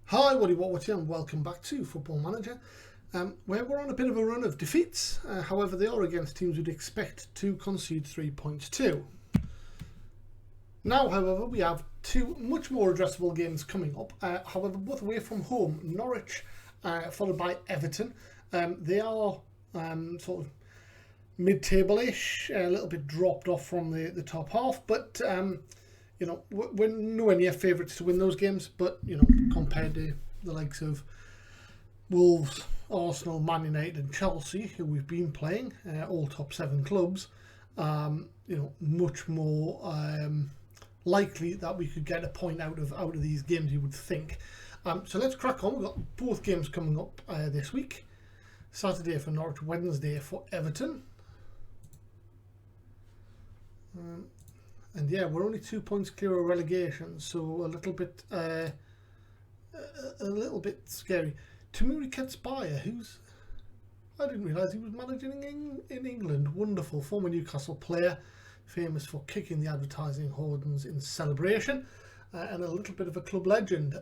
Hi, what's here, and welcome back to Football Manager, where we're on a bit of a run of defeats. However, they are against teams we'd expect to concede 3 points to. Now, however, we have two much more addressable games coming up. However, both away from home. Norwich, followed by Everton. They are sort of mid-table-ish, a little bit dropped off from the top half, but you know, we're nowhere near favourites to win those games, but, you know, compared to the likes of Wolves, Arsenal, Man United and Chelsea, who we've been playing, all top 7 clubs, you know, much more likely that we could get a point out of these games, you would think. So let's crack on. We've got both games coming up this week. Saturday for Norwich, Wednesday for Everton. And yeah, we're only 2 points clear of relegation, so a little bit scary. Tamuri Ketsbaia, I didn't realise he was managing in England. Wonderful, former Newcastle player, famous for kicking the advertising hoardings in celebration, and a little bit of a club legend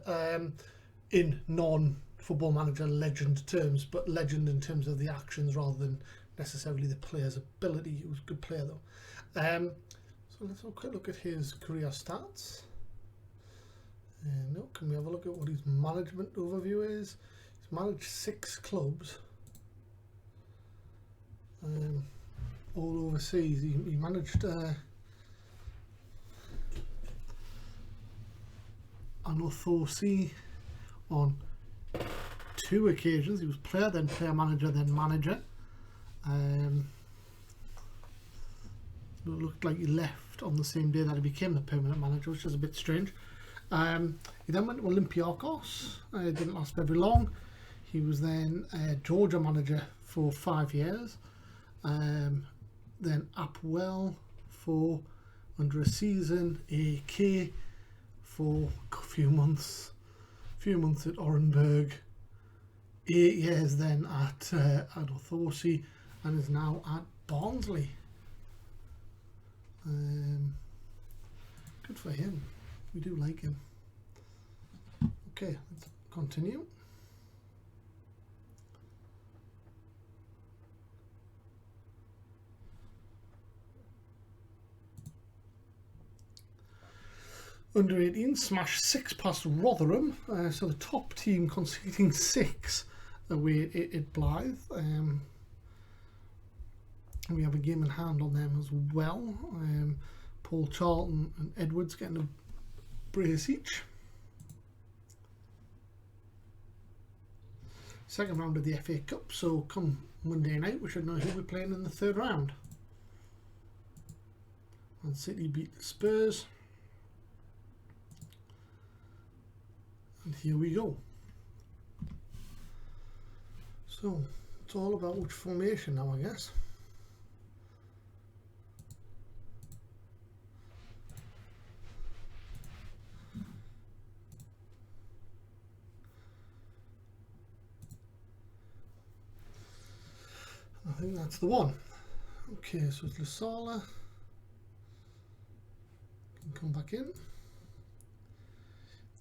in non-Football Manager legend terms, but legend in terms of the actions rather than necessarily the player's ability. He was a good player though. So let's have a quick look at his career stats. No, can we have a look at what his management overview is? He's managed 6 clubs, all overseas. He managed Anothosi on 2 occasions. He was player, then player manager, then manager. It looked like he left on the same day that he became the permanent manager, which is a bit strange. He then went to Olympiacos. It didn't last very long. He was then Georgia manager for 5 years. Then Upwell for under a season. AK for a few months. At Orenburg. 8 years then at Othosi, and is now at Barnsley. Good for him. We do like him. Okay, let's continue. Under 18 smashed 6 past Rotherham, so the top team conceding 6 away at Blythe. We have a game in hand on them as well. Paul Charlton and Edwards getting a brace each. Second round of the FA Cup, so come Monday night we should know who we're playing in the 3rd round. Man City beat the Spurs. And here we go. So it's all about which formation now, I guess. I think that's the one. Okay, so it's Lasala. Can come back in.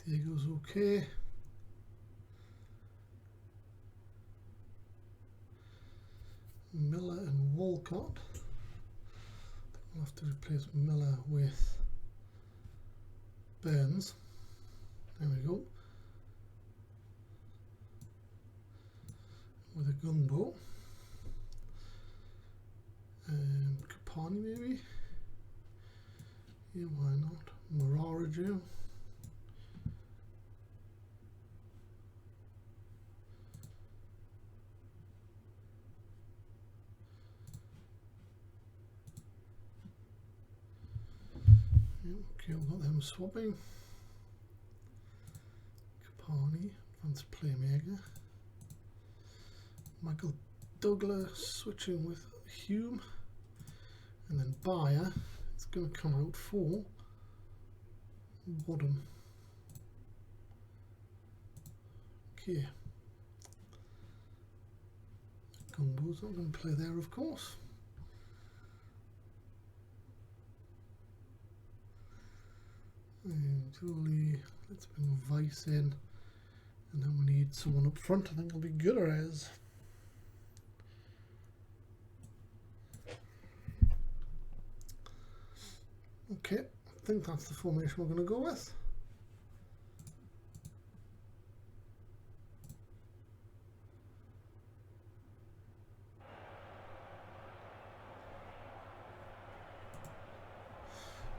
Diego's okay. Miller and Walcott. I'll have to replace Miller with Burns. There we go. With a gunboat. Kapani maybe? Yeah, why not? Moraraju. Okay, we've got them swapping. Kapani, advanced playmaker. Michael Douglas switching with Hume. And then Bayer is going to come out for Wadham. Okay. Gumbo's not going to play there, of course. And Julie, let's bring Vice in. And then we need someone up front. I think it'll be Goodison. Okay, I think that's the formation we're going to go with.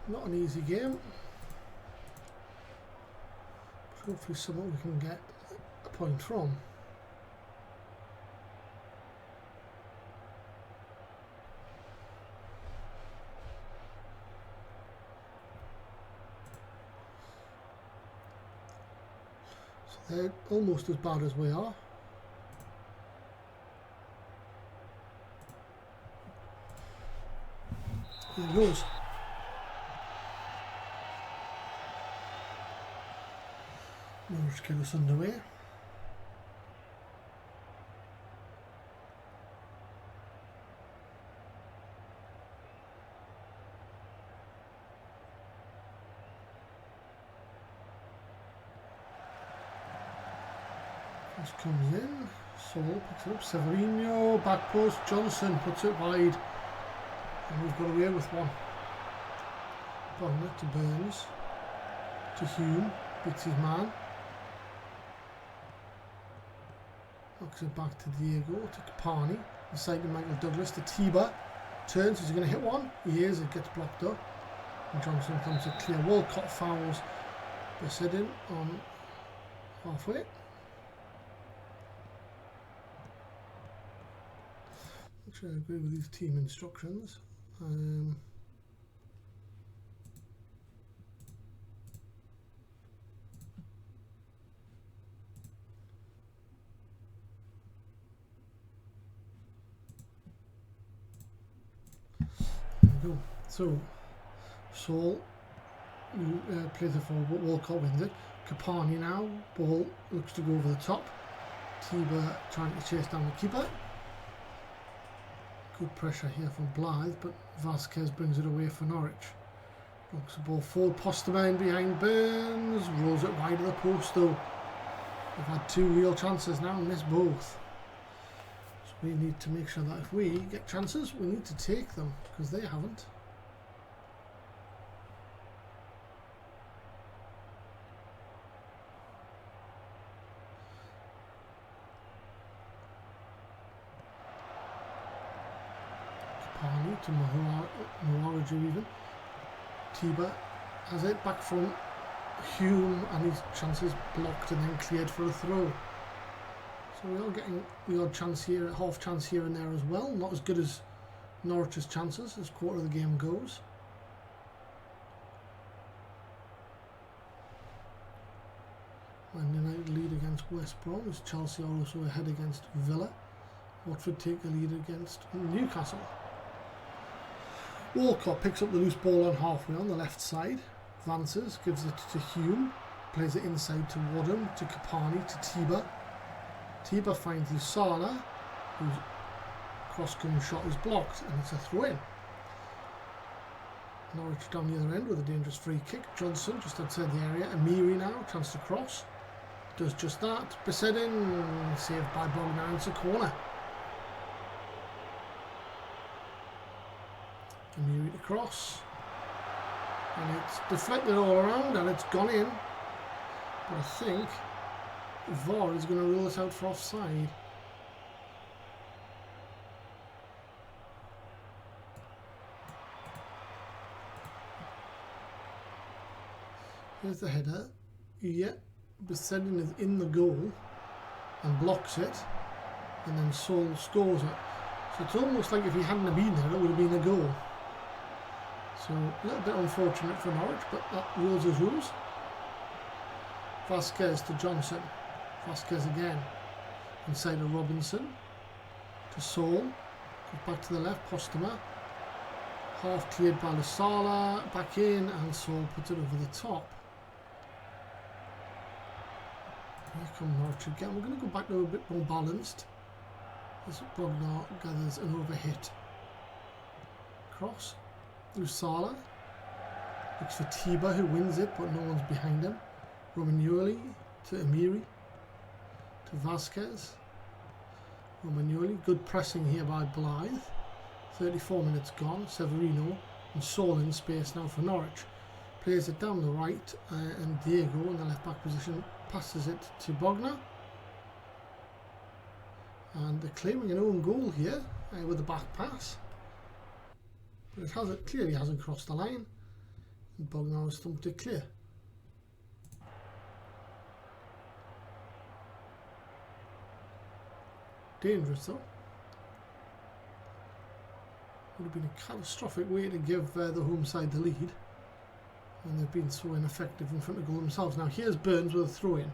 Not an easy game. Hopefully someone we can get a point from. So they're almost as bad as we are. Here he goes. Norwich get us underway. This comes in. Saul picks it up. Severino, back post. Johnson puts it wide. And we've got away with one. Bonnet to Burns. To Hume. Beats his man. Knocks it back to Diego, to Capani, inside to Michael Douglas, to Tiba, turns, is he going to hit one? He is, it gets blocked up, and Johnson comes to clear. Walcott fouls Besedin on halfway. Actually, I agree with these team instructions. So, Saul plays the forward, but Walcott wins it. Capani now, ball looks to go over the top. Tiba trying to chase down the keeper. Good pressure here from Blythe, but Vasquez brings it away for Norwich. Knocks the ball forward, Postman behind Burns, rolls it wide of the post though. We've had two real chances now and missed both. So we need to make sure that if we get chances, we need to take them, because they haven't. To Norwich even. Tiba has it back from Hume and his chances blocked and then cleared for a throw. So we are getting the odd chance here, half chance here and there as well. Not as good as Norwich's chances as quarter of the game goes. Man United lead against West Brom as Chelsea are also ahead against Villa. Watford take the lead against Newcastle. Walcott picks up the loose ball on halfway on the left side. Advances, gives it to Hume. Plays it inside to Wadham, to Capani, to Tiba. Tiba finds Lusala, whose cross-coming shot is blocked, and it's a throw-in. Norwich down the other end with a dangerous free kick. Johnson just outside the area. Amiri now, chance to cross. Does just that. Besedin, saved by Bogdan, it's a corner. Amiri to cross, and it's deflected all around and it's gone in, but I think VAR is going to rule it out for offside. Here's the header. Yeah, Besedin is in the goal and blocks it, and then Saul scores it. So it's almost like if he hadn't have been there, it would have been a goal. So a little bit unfortunate for Norwich, but that rules is rules. Vasquez to Johnson. Vasquez again. Inside to Robinson. To Saul. Goes back to the left, Postema. Half cleared by Lusala. Back in, and Saul puts it over the top. Here come Norwich again. We're going to go back to a bit more balanced. As Bognar gathers an overhit. Cross. Lusala looks for Tiba, who wins it, but no one's behind him. Romagnoli to Amiri. to Vasquez. Romagnoli, good pressing here by Blythe. 34 minutes gone. Severino and Saul in space now for Norwich. Plays it down the right, and Diego in the left back position passes it to Bogner. And they're claiming an own goal here with the back pass. But it clearly hasn't crossed the line. And Bogner has thumped it clear. Dangerous though. Would have been a catastrophic way to give the home side the lead. And they've been so ineffective in front of goal themselves. Now here's Burns with a throw in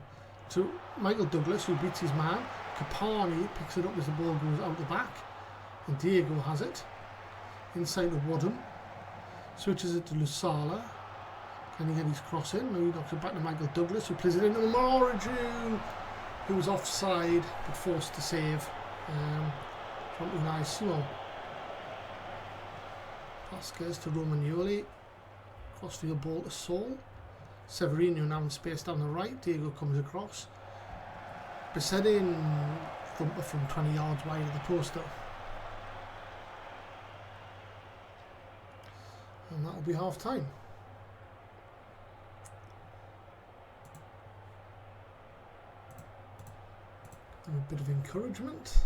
to Michael Douglas, who beats his man. Capani picks it up as the ball goes out the back. And Diego has it. Inside of Wadham. Switches it to Lusala. Can he get his cross in? No, he knocks it back to Michael Douglas, who plays it into Moriju, who was offside but forced to save from Unai Simon. Vasquez to Romagnoli. Crossfield ball to Saul. Severino now in space down the right. Diego comes across. Besetting thumper from 20 yards wide of the post though. And that'll be half time. And a bit of encouragement.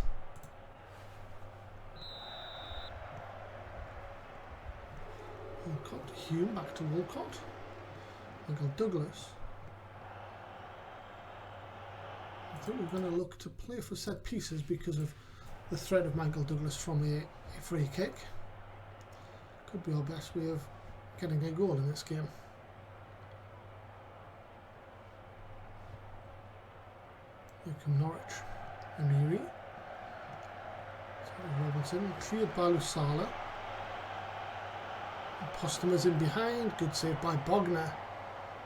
Walcott, Hume back to Walcott. Michael Douglas. I think we're going to look to play for set pieces because of the threat of Michael Douglas from a free kick. Could be our best way of getting a goal in this game. Here come Norwich. Amiri. Robinson. Cleared by Lusala. Postema's in behind. Good save by Bogner.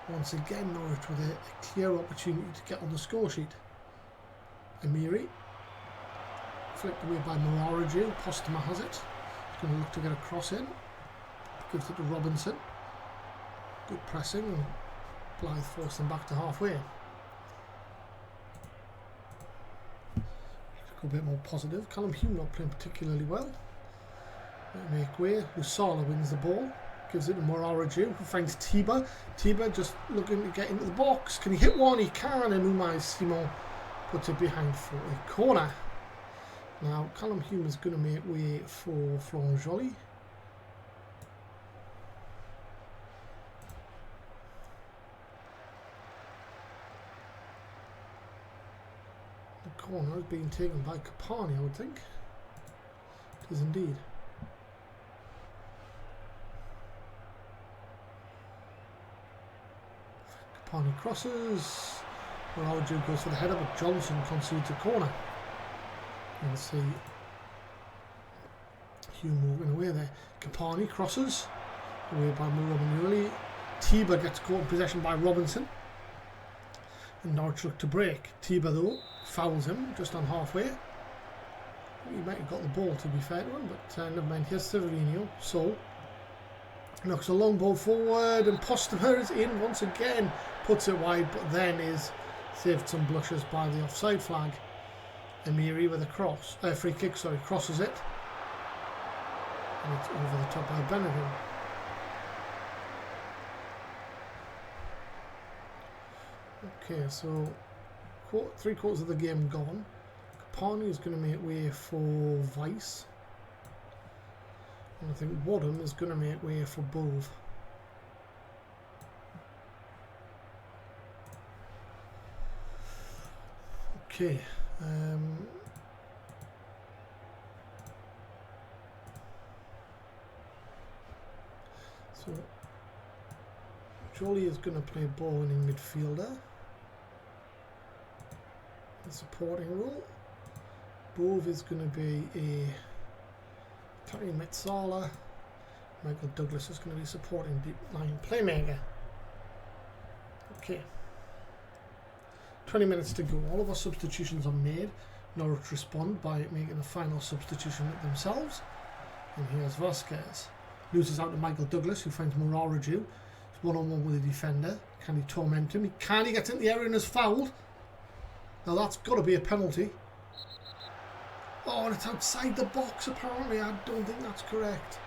Once again, Norwich with a clear opportunity to get on the score sheet. Amiri. Flicked away by Moriju. Postema has it. He's going to look to get a cross in. Gives it to Robinson. Good pressing. And Blythe forced them back to halfway. A bit more positive. Callum Hume not playing particularly well. Make way. Lusala wins the ball. Gives it to Moriju, who finds Tiba. Tiba just looking to get into the box. Can he hit one? He can. And Unai Simon puts it behind for a corner. Now Callum Hume is going to make way for Florent Joly. The corner is being taken by Capani, I would think. It is indeed. Capani crosses. Moriju goes for the header, but Johnson concedes a corner. You can see Hume walking away there. Capani crosses. Away by Romagnoli. Tiba gets caught in possession by Robinson. And Norwich look to break. Tiba though fouls him just on halfway. He might have got the ball to be fair to him, but never mind. Here's Severino. So knocks a long ball forward, and Postema is in once again. Puts it wide, but then is saved some blushes by the offside flag. Amiri with a free kick, sorry, crosses it. And it's over the top by Benedict. Okay, so 3/4 of the game gone. Capani is going to make way for Weiss. And I think Wadham is going to make way for Bove. Okay. So Joly is going to play Bowen in midfielder. The supporting role. Bove is going to be a Terry Metzala. Michael Douglas is going to be supporting deep line playmaker. Okay. 20 minutes to go. All of our substitutions are made. Norwich respond by making a final substitution themselves. And here's Vasquez. Loses out to Michael Douglas, who finds Moriju. He's one-on-one with a defender. Can he torment him? He can. He gets into the area and is fouled. Now that's got to be a penalty. Oh, and it's outside the box apparently. I don't think that's correct.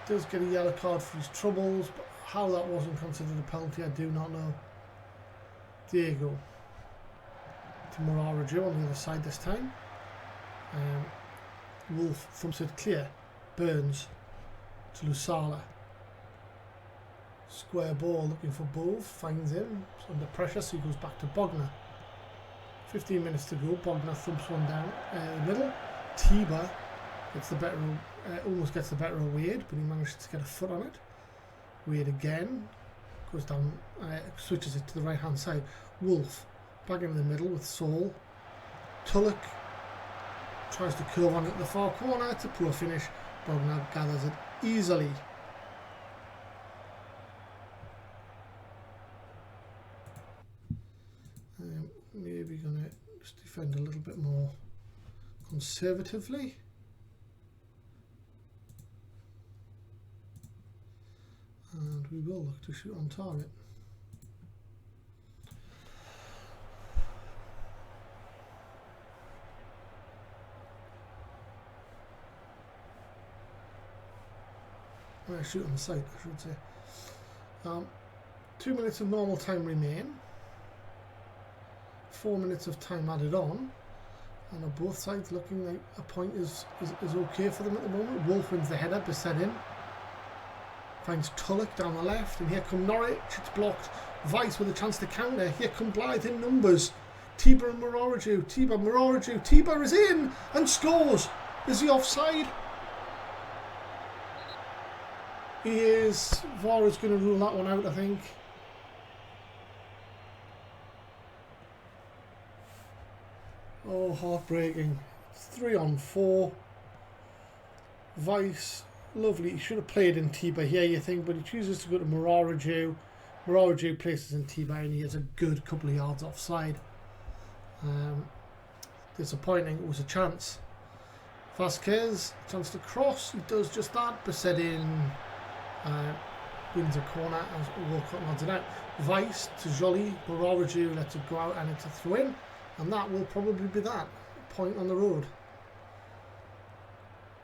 He does get a yellow card for his troubles, but how that wasn't considered a penalty, I do not know. There you go. To Morarajo on the other side this time. Wolf thumps it clear. Burns to Lusala. Square ball looking for Bove. Finds him. It's under pressure, so he goes back to Bogner. 15 minutes to go. Bogner thumps one down the middle. Tiba gets the better, almost gets the better of Wade, but he manages to get a foot on it. Wade again goes down, switches it to the right hand side. Wolf back in the middle with Saul. Tulloch tries to curve on it at the far corner. It's a poor finish. Bogner gathers it easily. Maybe going to just defend a little bit more conservatively. And we will look to shoot on target. Shoot on sight, I should say. 2 minutes of normal time remain. 4 minutes of time added on, and on both sides looking like a point is okay for them at the moment. Wolf wins the header, Bissett in. Finds Tulloch down the left, and here come Norwich, it's blocked. Vice with a chance to counter. Here come Blythe in numbers. Tiba and Morarajo. Tiba is in and scores. Is he offside? He is. VAR is going to rule that one out, I think. Oh, heartbreaking. 3 on 4. Vice, lovely. He should have played in Tiba here, you think, but he chooses to go to Morarajo. Morarajo places in Tiba, and he has a good couple of yards offside. Disappointing. It was a chance. Vasquez, chance to cross. He does just that. Bissett in. Wins a corner as Walcott nods it out. Vice to Joly. Morarajo lets it go out, and it's a throw in. And that will probably be that. Point on the road.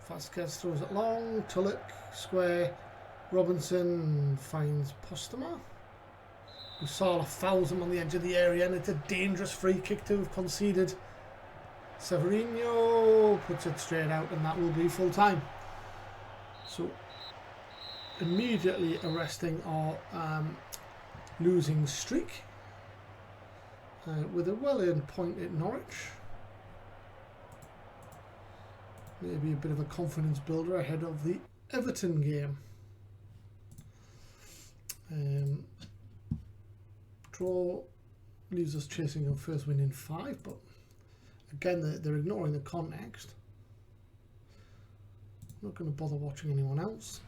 Vasquez throws it long. Tulloch, square. Robinson finds Postema. Usala fouls him on the edge of the area, and it's a dangerous free kick to have conceded. Severino puts it straight out, and that will be full time. So, immediately arresting our losing streak. With a well-earned point at Norwich. Maybe a bit of a confidence builder ahead of the Everton game. Draw leaves us chasing a first win in 5, but again they're ignoring the context. I'm not going to bother watching anyone else.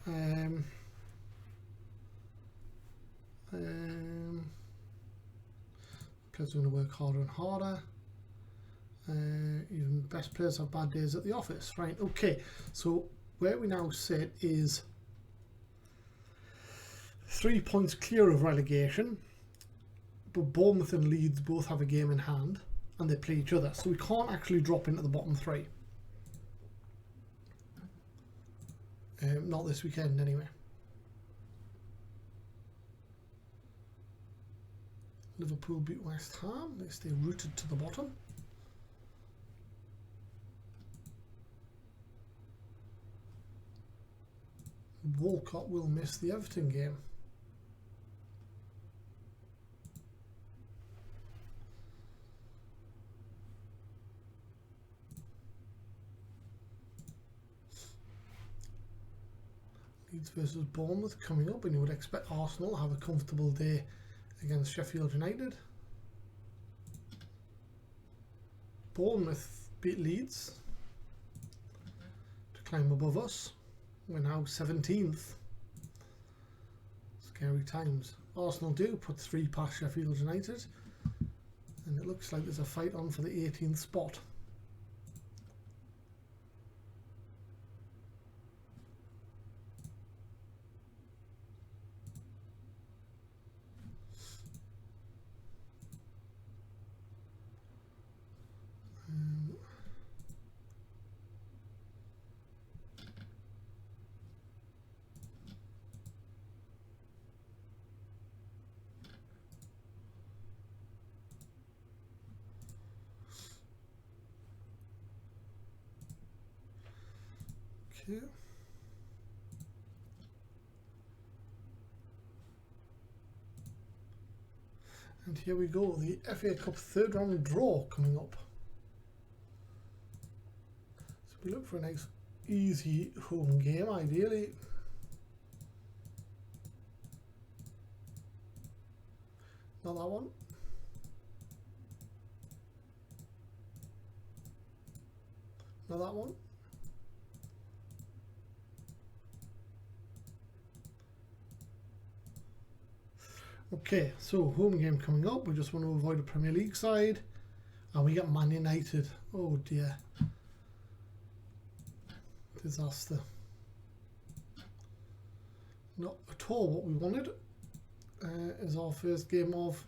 Players are going to work harder and harder. Even best players have bad days at the office. Right, okay. So where we now sit is 3 points clear of relegation. But Bournemouth and Leeds both have a game in hand, and they play each other. So we can't actually drop into the bottom 3. Not this weekend anyway. Liverpool beat West Ham. They stay rooted to the bottom. Walcott will miss the Everton game. Leeds versus Bournemouth coming up, and you would expect Arsenal to have a comfortable day against Sheffield United. Bournemouth beat Leeds to climb above us. We're now 17th. Scary times. Arsenal do put 3 past Sheffield United, and it looks like there's a fight on for the 18th spot. Okay. And here we go, the FA Cup third round draw coming up. So we look for a nice easy home game ideally. Not that one. Not that one. Okay, so home game coming up. We just want to avoid a Premier League side. And we get Man United. Oh dear. Disaster. Not at all what we wanted. Is our first game of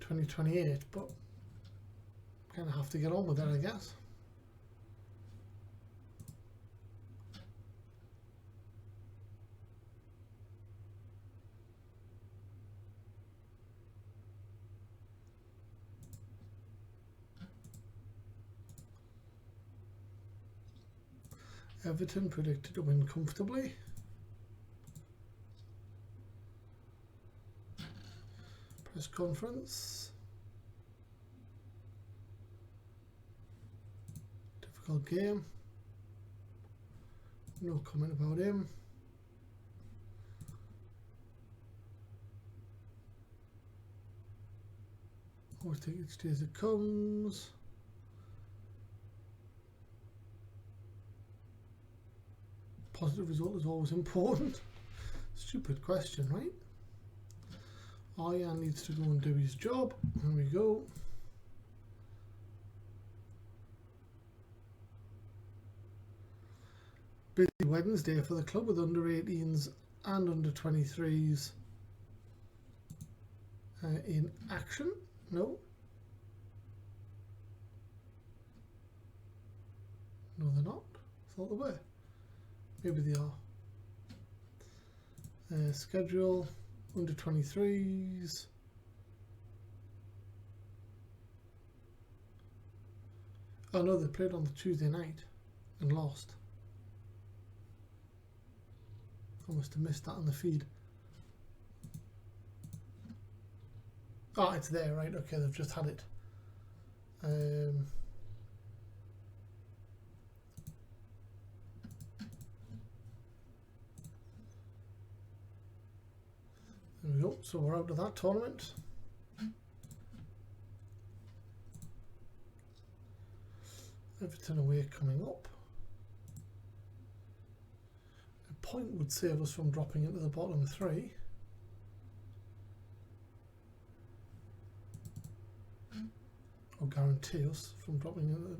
2028, but kind of have to get on with it, I guess. Everton predicted to win comfortably. Press conference. Difficult game. No comment about him. Always take each day as it comes. Positive result is always important. Stupid question, right? Ian needs to go and do his job. Here we go. Busy Wednesday for the club with under 18s and under 23s in action. No. No, they're not. I thought they were. Maybe they are. Schedule, under 23s. Oh no, they played on the Tuesday night and lost. I must have missed that on the feed. Oh, it's there, right? Okay, they've just had it. There we go. So we're out of that tournament. Everton away coming up. A point would save us from dropping into the bottom three. Or guarantee us from dropping into the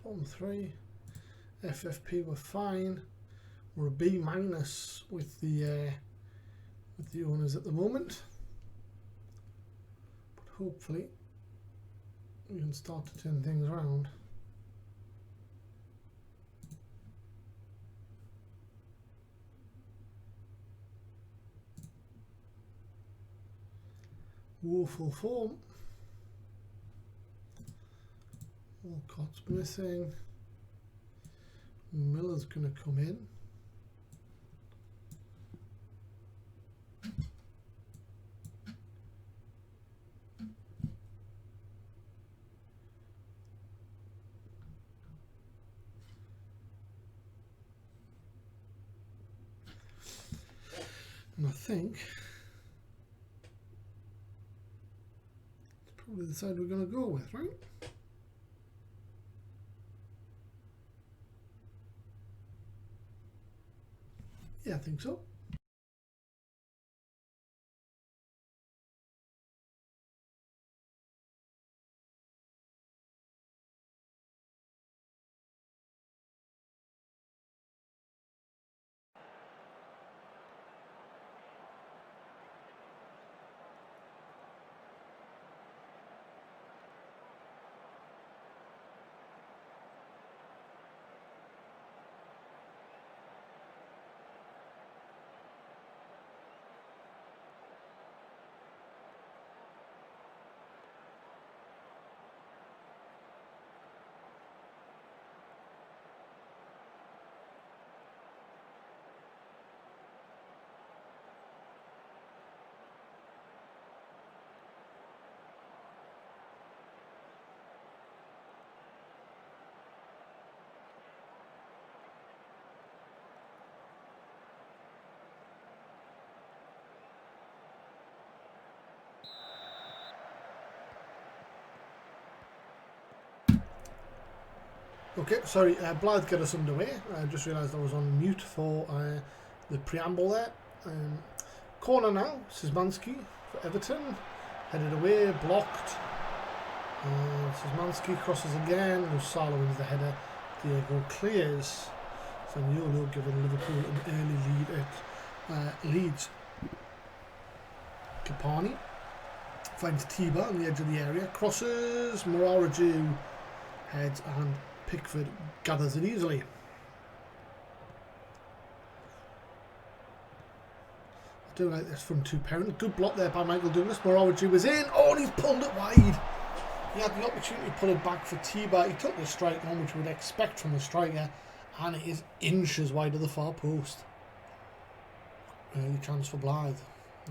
bottom three. FFP were fine. We're a B- with the owners at the moment. But hopefully we can start to turn things around. Woeful form. Walcott's missing. Miller's going to come in. And I think it's probably the side we're going to go with, right? Yeah, I think so. Okay, sorry, Blythe, get us underway. I just realised I was on mute for the preamble there. Corner now, Szymanski for Everton. Headed away, blocked. Szymanski crosses again. Musala wins the header. Diego clears. Zaniolo giving Liverpool an early lead at Leeds. Kapani finds Tiba on the edge of the area. Crosses. Moraraju heads and Pickford gathers it easily. I do like this from two parent. Good block there by Michael Douglas. Moraraju was in. Oh, and he's pulled it wide. He had the opportunity to pull it back for Tiba. He took the strike on, which you would expect from a striker, and it is inches wide of the far post. Early chance for Blythe.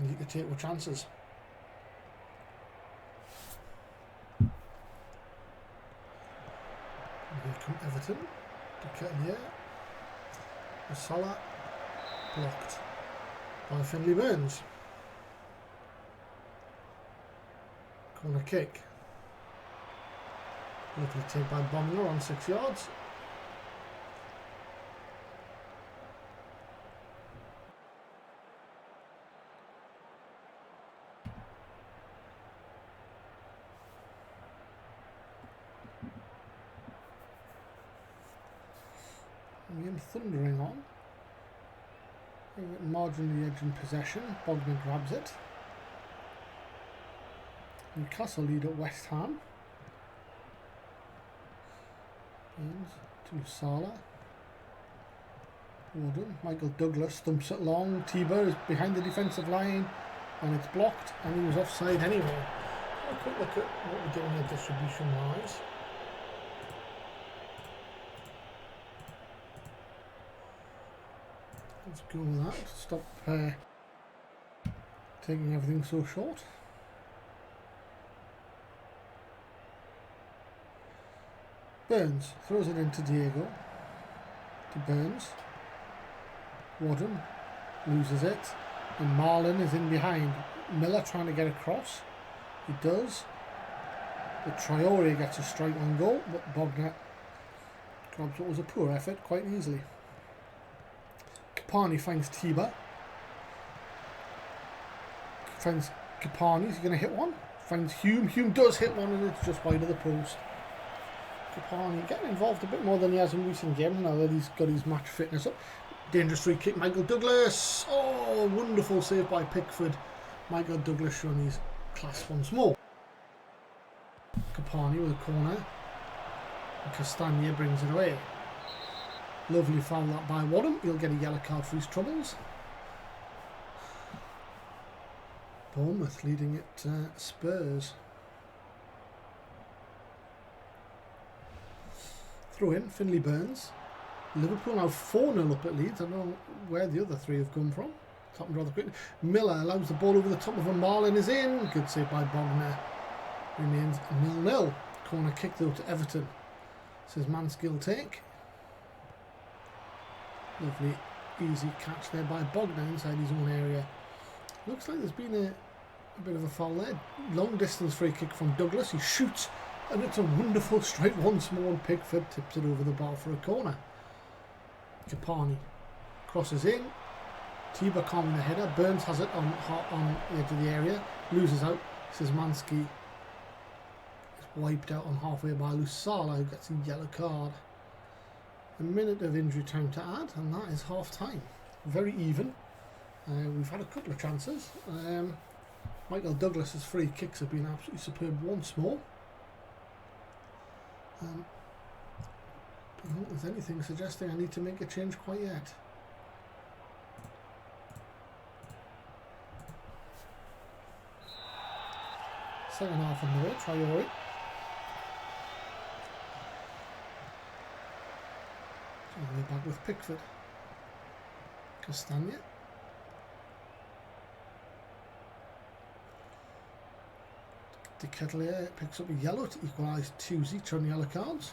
You can take with chances. Here come Everton. To cut in the air. Salah blocked by Finley Burns. Corner kick. Lovely take by Bomber on 6 yards. Again, thundering on. Marginally edge in possession. Bogner grabs it. Newcastle lead at West Ham. To Salah. Warden. Michael Douglas thumps it long. Tiba is behind the defensive line and it's blocked, and he was offside anyway. Have a quick look at what we're doing here distribution wise. Let's go with that. Stop taking everything so short. Burns throws it into Diego. To Burns. Warden loses it. And Marlon is in behind. Miller trying to get across. He does. But Traore gets a strike on goal. But Bogner grabs what was a poor effort quite easily. Kapani finds Tiba. Finds Kapani. He's going to hit one. Finds Hume. Hume does hit one, and it's just wide of the post. Kapani getting involved a bit more than he has in recent games now that he's got his match fitness up. Dangerous free kick, Michael Douglas. Oh, wonderful save by Pickford. Michael Douglas showing his class once more. Kapani with a corner. And Castagna brings it away. Lovely foul that by Wadham. He'll get a yellow card for his troubles. Bournemouth leading at Spurs. Throw in, Finley Burns. Liverpool now 4-0 up at Leeds. I don't know where the other three have come from. It's happened rather quickly. Miller allows the ball over the top of him. Marlon is in. Good save by Bogner. Remains 0-0. Corner kick though to Everton. Says Manskill take. Lovely easy catch there by Bogner inside his own area. Looks like there's been a bit of a foul there. Long distance free kick from Douglas. He shoots. And it's a wonderful strike once more, and Pickford tips it over the bar for a corner. Kapani crosses in. Tiba calming the header. Burns has it on the edge of the area. Loses out. Szymanski is wiped out on halfway by Lusala, who gets a yellow card. A minute of injury time to add, and that is half time. Very even. We've had a couple of chances. Michael Douglas's free kicks have been absolutely superb once more. I don't think there's anything suggesting I need to make a change quite yet. Second half on the way, Traore. All the way back with Pickford. Castagna. De Ketelaere picks up a yellow to equalise 2 each on yellow cards.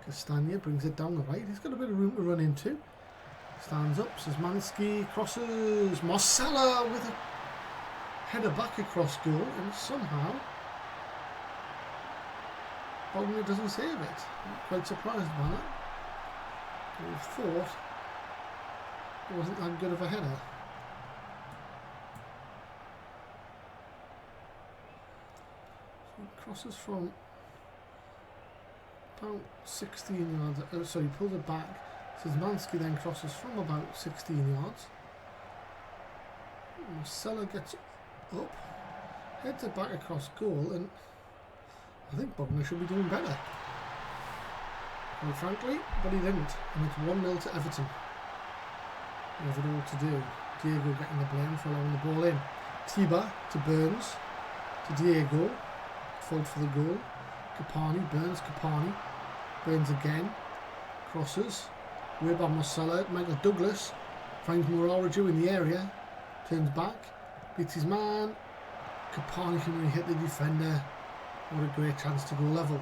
Castagna brings it down the right. He's got a bit of room to run into. Stands up. Szymanski crosses. Marcella with a header back across goal, and somehow Bogner doesn't save it. I'm quite surprised by that. I would have thought it wasn't that good of a header. So he crosses from about 16 yards. Oh, sorry, he pulls it back. Szymanski then crosses from about 16 yards. Marcelo gets up, heads it back across goal, and I think Bogner should be doing better. Quite frankly, but he didn't. And it's 1-0 to Everton. They have it all to do. Diego getting the blame for allowing the ball in. Tiba to Burns, to Diego, fault for the goal. Capani, Burns, Capani, Burns again, crosses, way by Marcelo. Michael Douglas finds Moraraju in the area, turns back, beats his man. Capani can really hit the defender. What a great chance to go level.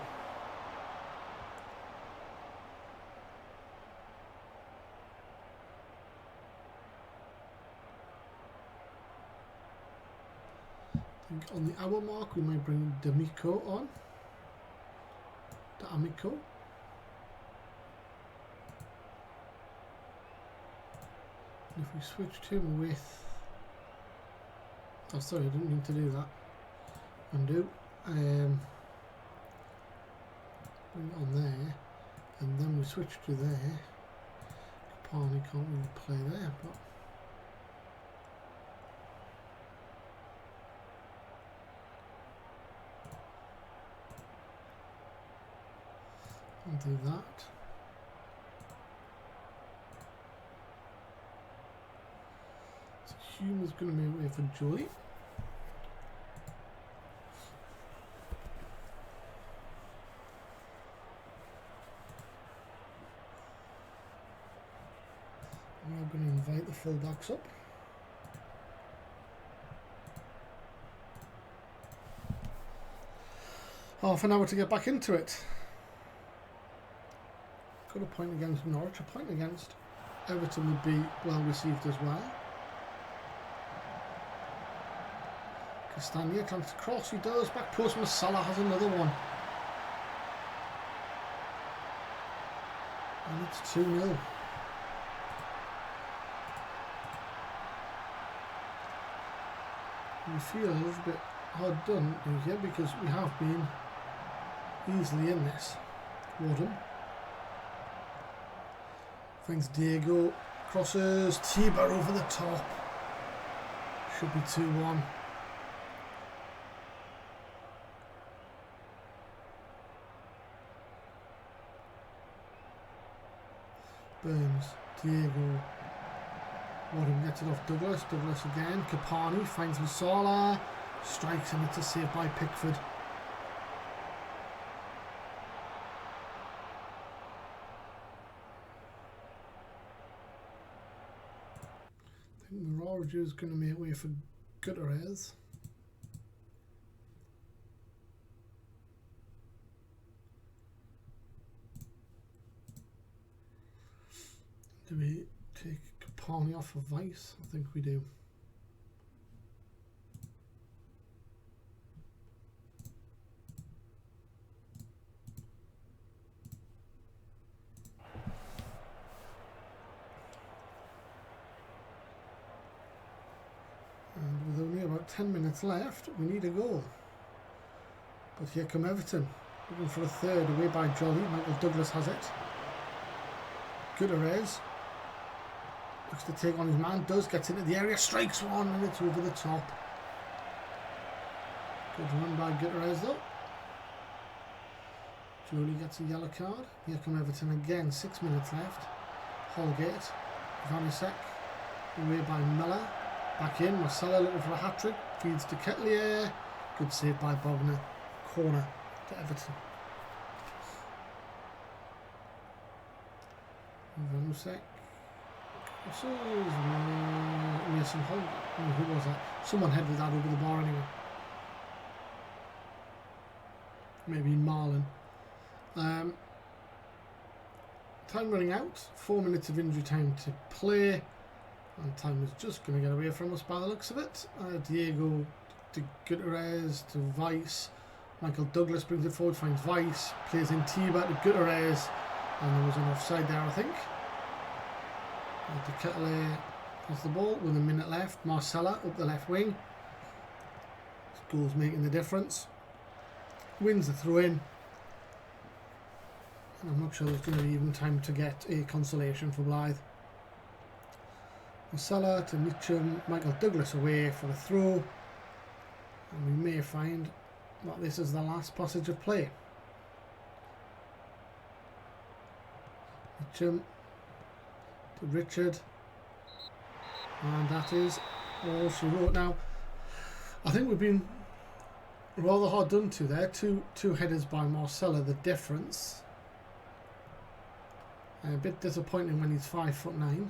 I think on the hour mark we might bring D'Amico on. D'Amico. And if we switched him with... Oh sorry, I didn't mean to do that. Undo. Bring it on there. And then we switch to there. Capani can't really play there, but... I'll do that. So Hume is going to be away for Joy. We are going to invite the full-backs up. Half an hour to get back into it. Got a point against Norwich, a point against Everton would be well received as well. Castagna tries to cross, he does, back post, Masala has another one. And it's 2-0. We feel a little bit hard done here because we have been easily in this. Wardham. Thanks Diego, crosses, Tiba over the top, should be 2-1. Burns, Diego, Wardham gets it off Douglas, Douglas again, Capani finds Masala, strikes and it's a save by Pickford. Norwich is going to make way for Gutierrez. Do we take Capani off of Vice? I think we do. And with only about 10 minutes left, we need a goal. But here come Everton, looking for a third, away by Jolly. Michael Douglas has it. Gutierrez looks to take on his man, does, gets into the area, strikes one, and it's over the top. Good run by Gutierrez though. Jolly gets a yellow card. Here come Everton again, 6 minutes left. Holgate, Vanisek, away by Miller. Back in, Marcelo looking for a hat-trick, feeds to Ketlier. Good save by Bogner. Corner to Everton. Vanisek. Mason Holgate. Who was that? Someone headed that over the bar anyway. Maybe Marlon. Time running out. 4 minutes of injury time to play. And time is just going to get away from us by the looks of it. Diego to Gutierrez to Vice. Michael Douglas brings it forward, finds Weiss, plays in Tiba to Gutierrez, and there was an offside there, I think. De Ketelaere has the ball with a minute left. Marcella up the left wing. This goal's making the difference. Wins the throw in. And I'm not sure there's going to be even time to get a consolation for Blythe. Marcella to Mitchum. Michael Douglas away for the throw. And we may find that this is the last passage of play. Mitchum to Richard, and that is all she wrote. Now, I think we've been rather hard done to there. Two headers by Marcella. The difference. A bit disappointing when he's 5'9".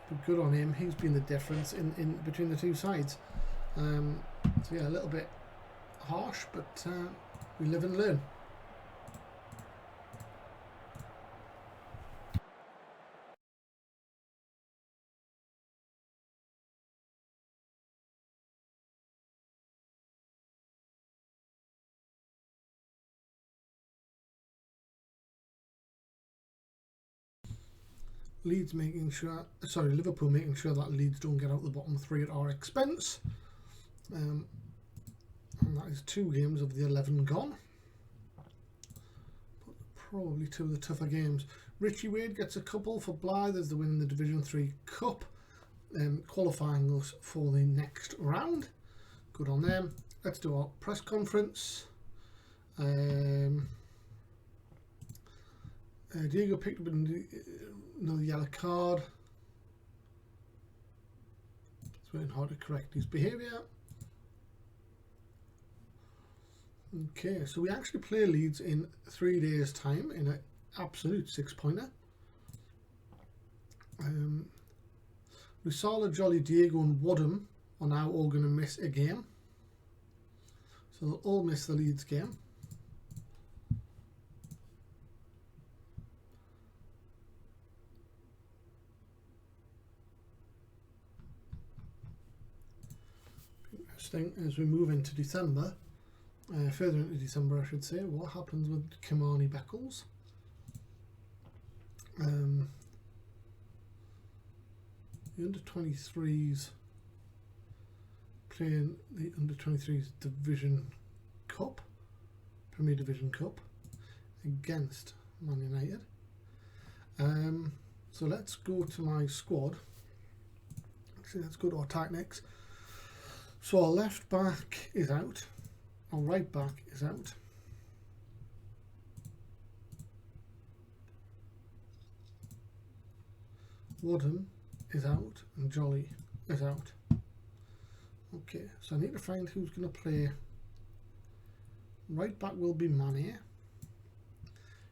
But good on him. He's been the difference in between the two sides. So yeah, a little bit harsh, but we live and learn. Liverpool making sure that Leeds don't get out the bottom three at our expense. And that is 2 games of the 11 gone. But probably 2 of the tougher games. Richie Wade gets a couple for Blythe as they win the Division 3 Cup, qualifying us for the next round. Good on them. Let's do our press conference. Diego picked up another yellow card. It's very hard to correct his behaviour. Okay, so we actually play Leeds in 3 days' time in an absolute 6-pointer. Lusala, Jolly, Diego and Wadham are now all going to miss a game. So they'll all miss the Leeds game. Interesting as we move into December. Further into December, I should say, what happens with Kimani Beckles? The under-23s playing the under-23s Division Cup, Premier Division Cup, against Man United. So let's go to my squad. Actually, let's go to our tactics. So our left back is out. Our right back is out. Wadham is out and Jolly is out. Okay, so I need to find who's going to play. Right back will be Mane.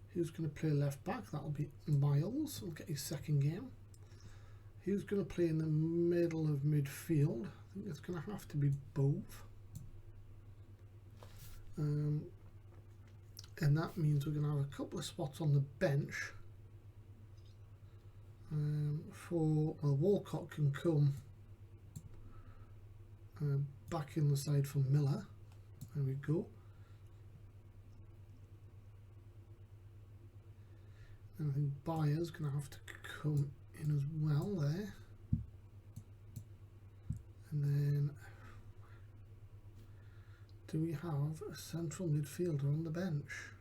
Who's going to play left back? That'll be Miles. We'll get his second game. Who's going to play in the middle of midfield? I think it's going to have to be Bove. And that means we're going to have a couple of spots on the bench for, well, Walcott can come back in the side for Miller. There we go. And I think Bayer's going to have to come in as well there. And then, do we have a central midfielder on the bench?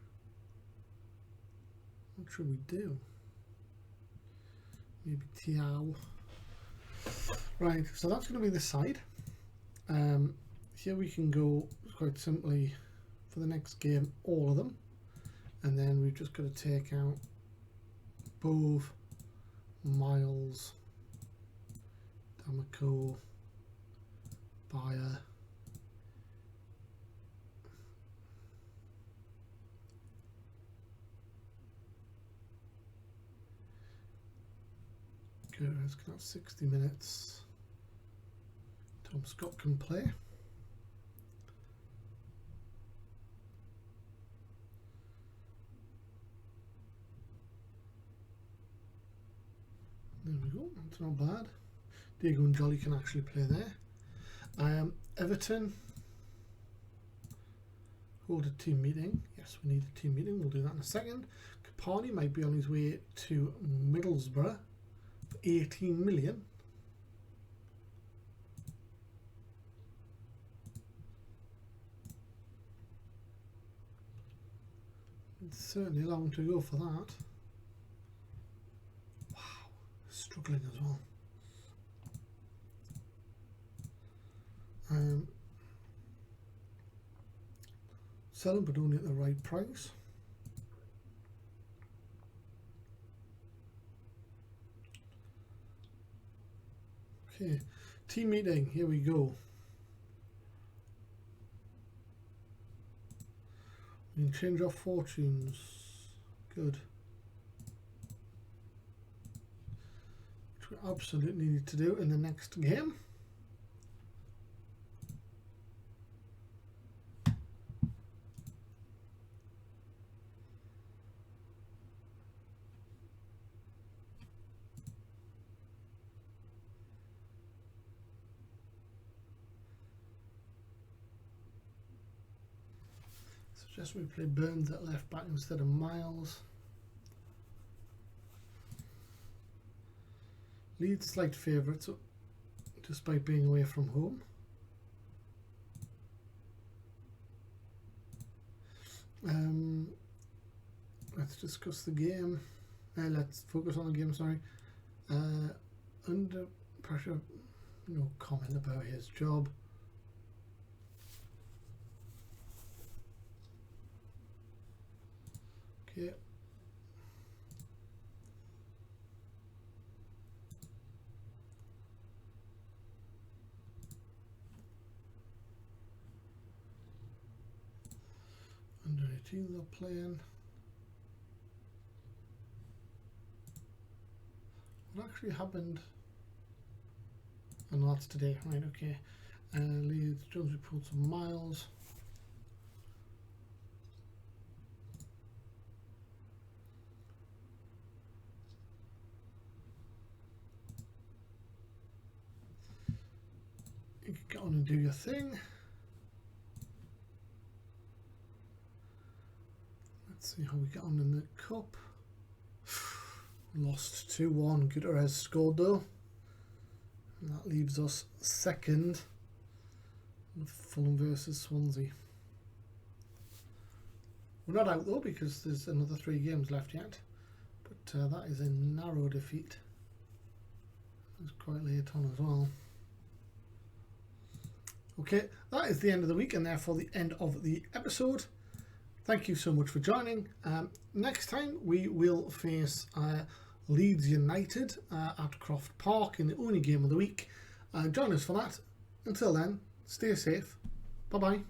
What should we do? Maybe Tiao. Right, so that's going to be the side. Here we can go quite simply for the next game, all of them. And then we've just got to take out Bove, Miles, Damaco, Bayer, Gutierrez can have 60 minutes. Tom Scott can play. There we go, that's not bad. Diego and Jolly can actually play there. Everton, Go to team meeting. Yes, we need a team meeting. We'll do that in a second. Kapani might be on his way to Middlesbrough for 18 million. It's certainly long to go for that. Wow, struggling as well. Sell them, but only at the right price. Okay, team meeting, here we go. We can change our fortunes. Good. Which we absolutely need to do in the next game. Suggest we play Burns at left back instead of Miles. Leeds slight favourites despite being away from home. Let's discuss the game. Let's focus on the game, sorry. Under pressure, no comment about his job. Okay. Under 18 they're playing. What actually happened? And that's today, right? Okay. Leeds, Jones reports some Miles. You can get on and do your thing. Let's see how we get on in the cup. Lost 2-1. Goodison scored though. And that leaves us second. Fulham versus Swansea. We're not out though because there's another 3 games left yet. But that is a narrow defeat. It's quite late on as well. Okay, that is the end of the week and therefore the end of the episode. Thank you so much for joining. Next time we will face Leeds United at Croft Park in the only game of the week. Join us for that. Until then, stay safe. Bye bye.